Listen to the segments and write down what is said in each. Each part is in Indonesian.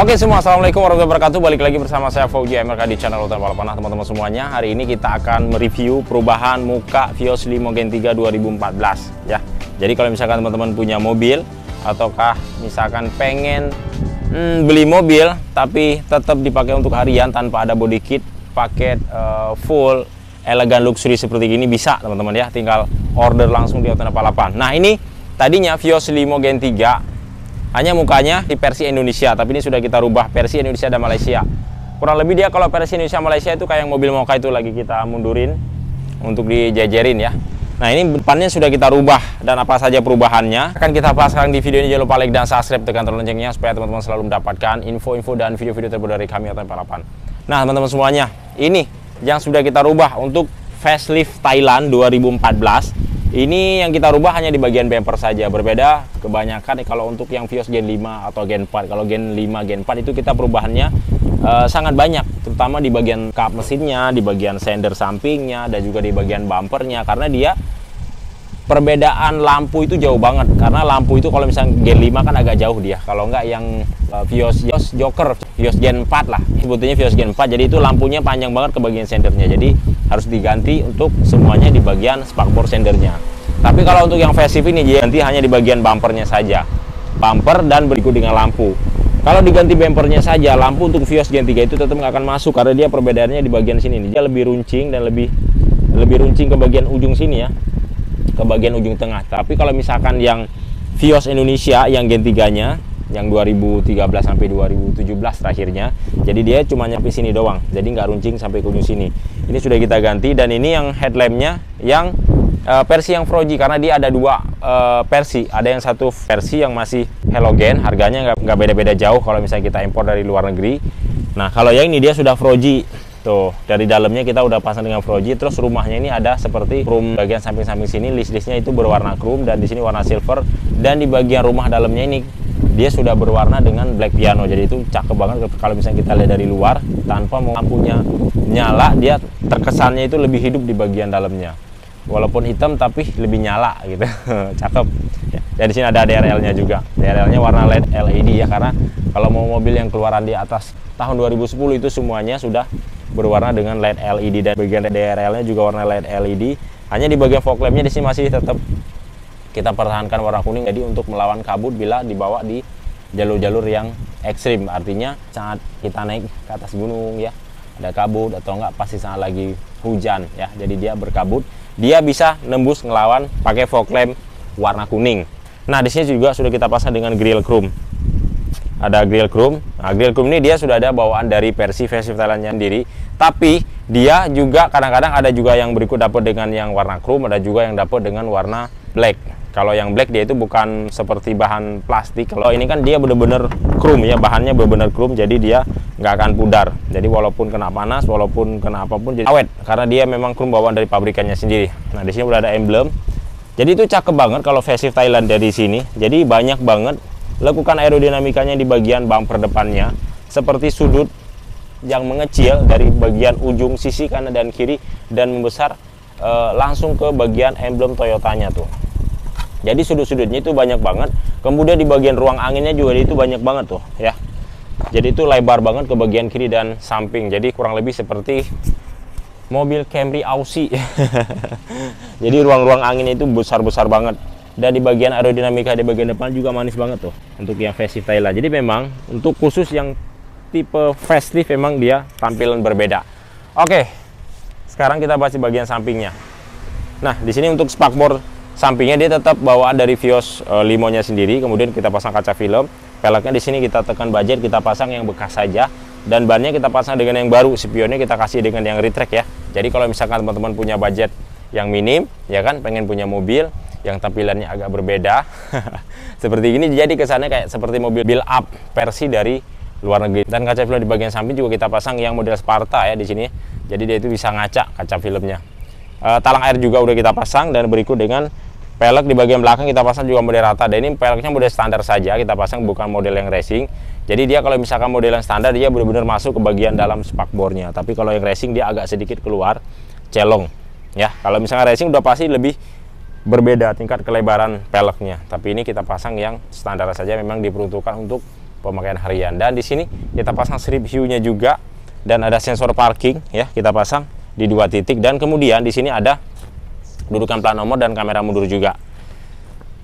Oke semua, assalamualaikum warahmatullahi wabarakatuh. Balik lagi bersama saya Fauji MRK di channel Lautan Balapan. Teman-teman semuanya, hari ini kita akan mereview perubahan muka Vios Limo Gen 3 2014 ya. Jadi kalau misalkan teman-teman punya mobil ataukah misalkan pengen beli mobil tapi tetap dipakai untuk harian tanpa ada body kit, paket full elegan luxury seperti ini bisa teman-teman ya. Tinggal order langsung di Lautan Balapan. Nah ini tadinya Vios Limo Gen 3 hanya mukanya di versi Indonesia, tapi ini sudah kita rubah versi Indonesia dan Malaysia. Kurang lebih dia kalau versi Indonesia Malaysia itu kayak mobil Mocha itu lagi kita mundurin untuk dijejerin ya. Nah ini depannya sudah kita rubah, dan apa saja perubahannya akan kita bahas sekarang di video ini. Jangan lupa like dan subscribe, tekan tombol loncengnya supaya teman-teman selalu mendapatkan info-info dan video-video terbaru dari kami Lautan Balapan. Nah teman-teman semuanya, ini yang sudah kita rubah untuk facelift Thailand 2014. Ini yang kita rubah hanya di bagian bumper saja, berbeda kebanyakan kalau untuk yang Vios Gen 5 atau Gen 4. Kalau Gen 5, Gen 4 itu kita perubahannya sangat banyak, terutama di bagian kap mesinnya, di bagian sender sampingnya, dan juga di bagian bumpernya. Karena dia perbedaan lampu itu jauh banget, karena lampu itu kalau misalnya Gen 5 kan agak jauh dia. Kalau enggak yang Vios Joker, Vios Gen 4 lah, sebetulnya Vios Gen 4. Jadi itu lampunya panjang banget ke bagian sendernya. Jadi harus diganti untuk semuanya di bagian spakbor sendernya. Tapi kalau untuk yang facelift ini diganti hanya di bagian bumpernya saja, bumper dan berikut dengan lampu. Kalau diganti bumpernya saja, lampu untuk Vios Gen 3 itu tetap nggak akan masuk, karena dia perbedaannya di bagian sini. Dia lebih runcing dan lebih runcing ke bagian ujung sini ya, ke bagian ujung tengah. Tapi kalau misalkan yang Vios Indonesia yang Gen 3-nya yang 2013 sampai 2017 terakhirnya, jadi dia cuma nyampe sini doang, jadi nggak runcing sampai ke ujung sini. Ini sudah kita ganti, dan ini yang headlampnya yang versi yang Fuji, karena dia ada dua versi. Ada yang satu versi yang masih halogen, harganya nggak beda-beda jauh kalau misalnya kita impor dari luar negeri. Nah kalau yang ini dia sudah Fuji. Tuh, dari dalamnya kita udah pasang dengan Fuji. Terus rumahnya ini ada seperti chrome bagian samping-samping sini, list-listnya itu berwarna chrome, dan di sini warna silver. Dan di bagian rumah dalamnya ini dia sudah berwarna dengan black piano. Jadi itu cakep banget kalau misalnya kita lihat dari luar tanpa lampunya nyala, dia terkesannya itu lebih hidup di bagian dalamnya. Walaupun hitam tapi lebih nyala gitu. Cakep. Ya, dan di sini ada DRL-nya juga. DRL-nya warna LED LED ya, karena kalau mau mobil yang keluaran di atas tahun 2010 itu semuanya sudah berwarna dengan LED LED, dan bagian DRL-nya juga warna LED LED. Hanya di bagian fog lamp-nya di sini masih tetap kita pertahankan warna kuning, jadi untuk melawan kabut bila dibawa di jalur-jalur yang ekstrim. Artinya saat kita naik ke atas gunung ya, ada kabut atau enggak pasti saat lagi hujan ya, jadi dia berkabut, dia bisa nembus ngelawan pakai fog lamp warna kuning. Nah di sini juga sudah kita pasang dengan grill chrome. Ada grill chrome. Nah, grill chrome ini dia sudah ada bawaan dari versi facelift Thailandnya sendiri, tapi dia juga kadang-kadang ada juga yang berikut dapat dengan yang warna chrome, ada juga yang dapat dengan warna black. Kalau yang black dia itu bukan seperti bahan plastik. Kalau ini kan dia benar-benar chrome ya, bahannya benar-benar chrome, jadi dia nggak akan pudar. Jadi walaupun kena panas, walaupun kena apapun jadi awet, karena dia memang chrome bawaan dari pabrikannya sendiri. Nah di sini udah ada emblem. Jadi itu cakep banget kalau facelift Thailand dari sini. Jadi banyak banget lakukan aerodinamikanya di bagian bumper depannya, seperti sudut yang mengecil dari bagian ujung sisi kanan dan kiri, dan membesar langsung ke bagian emblem Toyotanya tuh. Jadi sudut-sudutnya itu banyak banget. Kemudian di bagian ruang anginnya juga itu banyak banget tuh ya. Jadi itu lebar banget ke bagian kiri dan samping. Jadi kurang lebih seperti mobil Camry Aussie. Jadi ruang-ruang anginnya itu besar-besar banget. Dan di bagian aerodinamika di bagian depan juga manis banget tuh untuk yang facelift Thailand. Jadi memang untuk khusus yang tipe facelift memang dia tampilan berbeda. Oke, sekarang kita bahas di bagian sampingnya. Nah di sini untuk spakbor sampingnya dia tetap bawaan dari Vios Limonya sendiri. Kemudian kita pasang kaca film. Peleknya di sini kita tekan budget, kita pasang yang bekas saja. Dan bannya kita pasang dengan yang baru. Spionnya kita kasih dengan yang retract ya. Jadi kalau misalkan teman-teman punya budget yang minim ya kan, pengen punya mobil yang tampilannya agak berbeda seperti ini, jadi kesannya kayak seperti mobil build up versi dari luar negeri. Dan kaca film di bagian samping juga kita pasang yang model Sparta ya di sini. Jadi dia itu bisa ngaca kaca filmnya. Talang air juga udah kita pasang, dan berikut dengan pelek di bagian belakang kita pasang juga model rata. Dan ini peleknya model standar saja kita pasang, bukan model yang racing. Jadi dia kalau misalkan model yang standar dia benar-benar masuk ke bagian dalam spakbornya. Tapi kalau yang racing dia agak sedikit keluar celong ya. Kalau misalkan racing udah pasti lebih berbeda tingkat kelebaran peleknya. Tapi ini kita pasang yang standar saja, memang diperuntukkan untuk pemakaian harian. Dan di sini kita pasang strip view-nya juga, dan ada sensor parking ya, kita pasang di 2 titik, dan kemudian di sini ada dudukan plat nomor dan kamera mundur juga.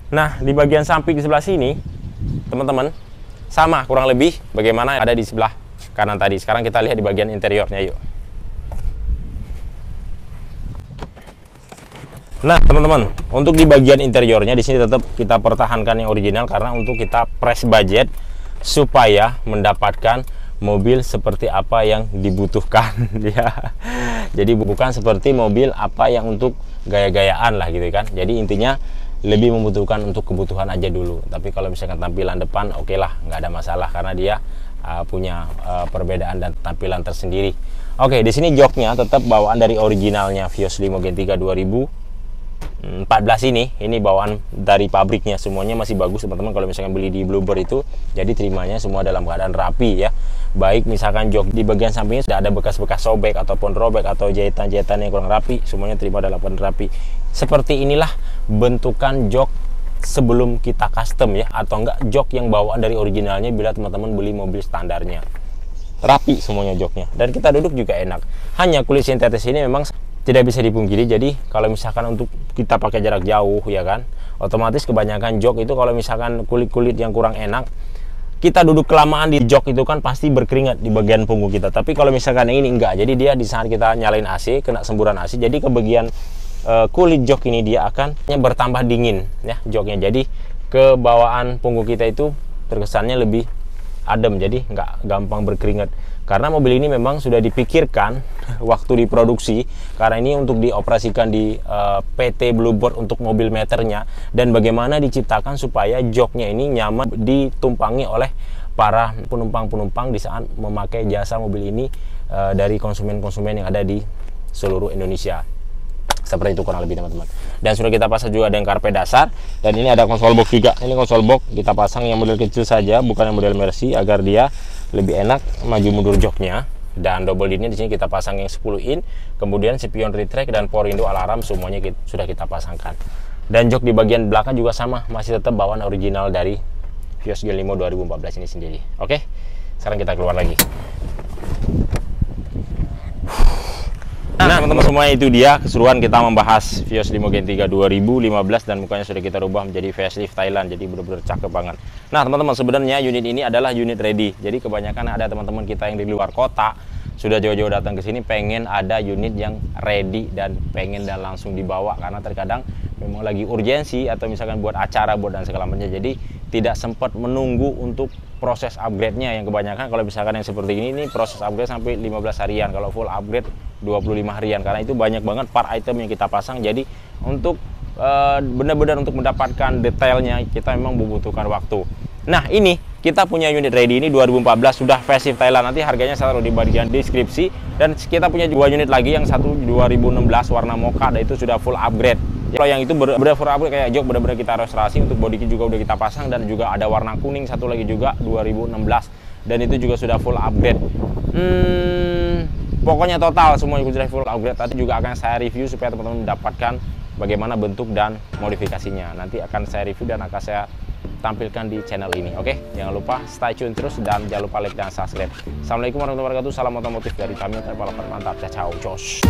Nah, di bagian samping di sebelah sini teman-teman sama kurang lebih bagaimana ada di sebelah kanan tadi. Sekarang kita lihat di bagian interiornya yuk. Nah teman-teman, untuk di bagian interiornya di sini tetap kita pertahankan yang original, karena untuk kita press budget supaya mendapatkan mobil seperti apa yang dibutuhkan ya. Jadi bukan seperti mobil apa yang untuk gaya-gayaan lah gitu kan. Jadi intinya lebih membutuhkan untuk kebutuhan aja dulu. Tapi kalau misalkan tampilan depan oke lah, nggak ada masalah karena dia punya perbedaan dan tampilan tersendiri. Oke, di sini joknya tetap bawaan dari originalnya Vios Limo Gen 3 2014 ini bawaan dari pabriknya, semuanya masih bagus teman-teman. Kalau misalkan beli di Bluebird itu, jadi terimanya semua dalam keadaan rapi ya. Baik misalkan jok di bagian sampingnya sudah ada bekas-bekas sobek ataupun robek atau jahitan-jahitan yang kurang rapi, semuanya terima dalam keadaan rapi. Seperti inilah bentukan jok sebelum kita custom ya, atau enggak jok yang bawaan dari originalnya bila teman-teman beli mobil standarnya. Rapi semuanya joknya, dan kita duduk juga enak. Hanya kulit sintetis ini memang tidak bisa dipungkiri, jadi kalau misalkan untuk kita pakai jarak jauh ya kan, otomatis kebanyakan jok itu kalau misalkan kulit-kulit yang kurang enak, kita duduk kelamaan di jok itu kan pasti berkeringat di bagian punggung kita. Tapi kalau misalkan ini enggak, jadi dia di saat kita nyalain AC kena semburan AC, jadi ke bagian kulit jok ini dia akan bertambah dingin ya joknya, jadi ke bawaan punggung kita itu terkesannya lebih adem, jadi nggak gampang berkeringat. Karena mobil ini memang sudah dipikirkan waktu diproduksi, karena ini untuk dioperasikan di PT Bluebird untuk mobil meternya, dan bagaimana diciptakan supaya joknya ini nyaman ditumpangi oleh para penumpang-penumpang di saat memakai jasa mobil ini dari konsumen-konsumen yang ada di seluruh Indonesia. Seperti itu kurang lebih teman-teman. Dan sudah kita pasang juga dengan karpet dasar, dan ini ada konsol box juga. Ini konsol box kita pasang yang model kecil saja, bukan yang model Mercy, agar dia lebih enak maju mundur joknya. Dan double dinnya di sini kita pasang yang 10 in, kemudian spion retract dan power window alarm semuanya sudah kita pasangkan. Dan jok di bagian belakang juga sama, masih tetap bawaan original dari Vios Gen Limo 2014 ini sendiri. Oke, sekarang kita keluar lagi. Nah teman-teman semuanya, itu dia keseruan kita membahas Vios Limo Gen 3 2015, dan mukanya sudah kita rubah menjadi facelift Thailand, jadi benar-benar cakep banget. Nah teman-teman, sebenarnya unit ini adalah unit ready, jadi kebanyakan ada teman-teman kita yang di luar kota sudah jauh-jauh datang ke sini pengen ada unit yang ready dan pengen dan langsung dibawa, karena terkadang memang lagi urgensi atau misalkan buat acara buat dan segala macamnya, jadi tidak sempat menunggu untuk proses upgrade-nya. Yang kebanyakan kalau misalkan yang seperti ini proses upgrade sampai 15 harian, kalau full upgrade 25 harian, karena itu banyak banget part item yang kita pasang. Jadi untuk benar-benar untuk mendapatkan detailnya kita memang membutuhkan waktu. Nah ini kita punya unit ready ini 2014, sudah facelift Thailand, nanti harganya saya taruh di bagian deskripsi. Dan kita punya 2 unit lagi, yang satu 2016 warna mocha, dan itu sudah full upgrade. Kalau yang itu benar-benar full upgrade kayak jok, benar-benar kita restorasi, untuk bodi juga udah kita pasang, dan juga ada warna kuning satu lagi juga 2016, dan itu juga sudah full upgrade. Pokoknya total semua sudah full upgrade. Tadi juga akan saya review supaya teman-teman mendapatkan bagaimana bentuk dan modifikasinya. Nanti akan saya review dan akan saya tampilkan di channel ini. Oke, jangan lupa stay tune terus, dan jangan lupa like dan subscribe. Assalamualaikum warahmatullahi wabarakatuh. Salam otomotif dari kami, balapan mantap. Ciao, cos.